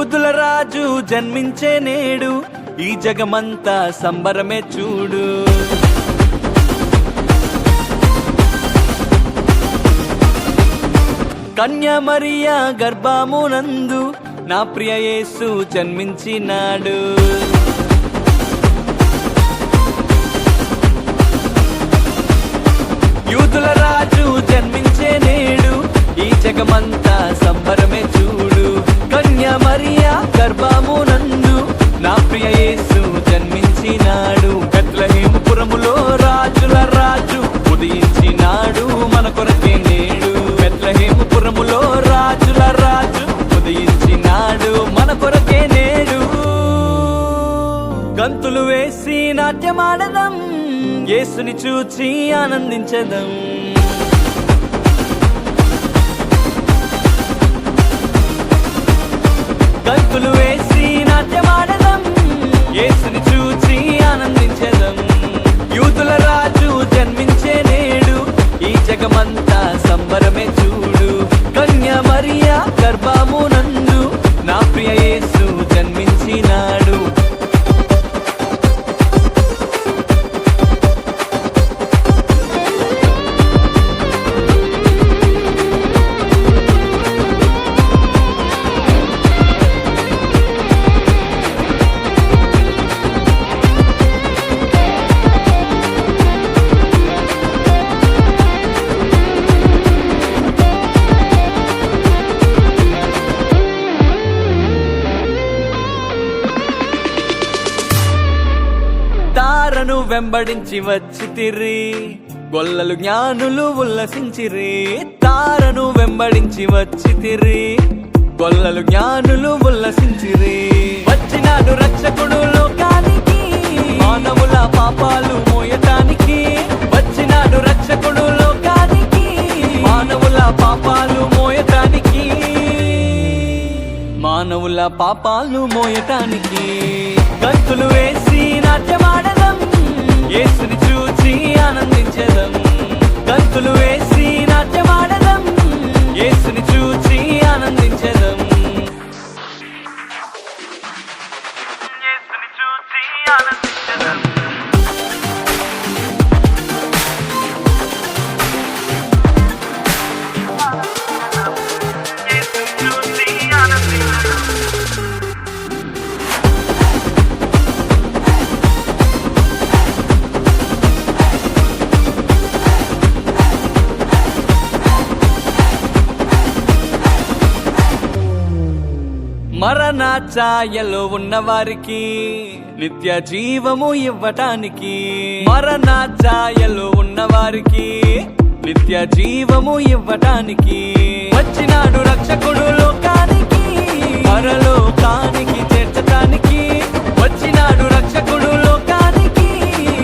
యూదుల రాజు జన్మించే నేడు, ఈ జగమంతా సంబరమే చూడు. కన్య మరియా గర్భమునందు నా ప్రియ యేసు జన్మించినాడు. యూదుల రాజు జన్మించే నేడు, ఈ జగమంతా సంబరమే చూడు. కన్య మరియా గర్భమునందు నా ప్రియ యేసు జన్మించినాడు. బెత్లెహేము పురములో రాజుల రాజు ఉదయించినాడు మన కొరకే నేడు. బెత్లెహేము పురములో రాజుల రాజు ఉదయించినాడు మన కొరకే నేడు. గంతులు వేసి నాట్యమాడదం, యేసుని చూచి ఆనందించదం. గంతులు వేసి నాట్యమాడదం, యేసుని చూచి ఆనందించదం. యూదుల రాజు జన్మించే నేడు, ఈ జగమంతా సంబరమే చూడు. కన్య మరియా గర్భమునందు నా ప్రియ యేసు జన్మించినాడు. తారను వెంబడించి వచ్చితిరి, గొల్లలు జ్ఞానులు ఉల్లసించిరి. తారను వెంబడించి వచ్చితిరి, గొల్లలు జ్ఞానులు ఉల్లసించిరి. వచ్చినాడు రక్షకుడు లోకానికి, మానవుల పాపాలు మోయటానికి. వచ్చినాడు రక్షకుడు లోకానికి, మానవుల పాపాలు మోయటానికి. మానవుల పాపాలు మోయటానికి. గంతులు వేసి నాట్యమాడదం, యేసుని చూచి ఆనందించదం. గంతులు వేసి నాట్యమాడదం, యేసుని చూచి ఆనందించదం. యేసుని చూచి ఆనందించదం. మరణ ఛాయలో ఉన్నవారికి నిత్య జీవము ఇవ్వటానికి. మరణ ఛాయలో ఉన్నవారికి నిత్య జీవము ఇవ్వటానికి. వచ్చినాడు రక్షకుడు లోకానికి, పరలోకానికి చేర్చటానికి. వచ్చినాడు రక్షకుడు లోకానికి,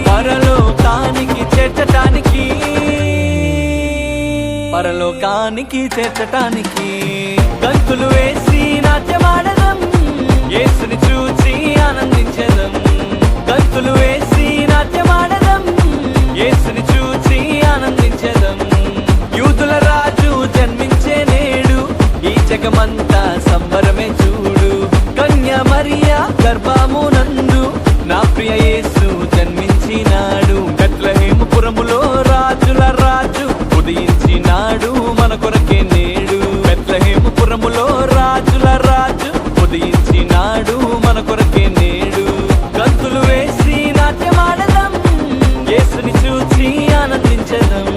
పరలోకానికి చేర్చటానికి. పరలోకానికి చేర్చటానికి. గంతులు వేసి నాట్యమాడదం, యేసుని చూచి ఆనందించదం. గంతులు వేసి నాట్యమాడదం, యేసుని చూచి ఆనందించదం. యూదుల రాజు జన్మించే నేడు, ఈ జగమంతా సంబరమే చూడు. కన్య మరియా గర్భమునందు నా ప్రియ యేసు జన్మించినాడు. బెత్లెహేము పురములో రాజుల రాజు ఉదయించినాడు మన కొరకే నేడు. బెత్లెహేము పురములో రాజుల రాజు ఉదయించినాడు మన కొరకే నేడు. గంతులు వేసి నాట్యమాడదం, యేసుని చూచి ఆనందించదం.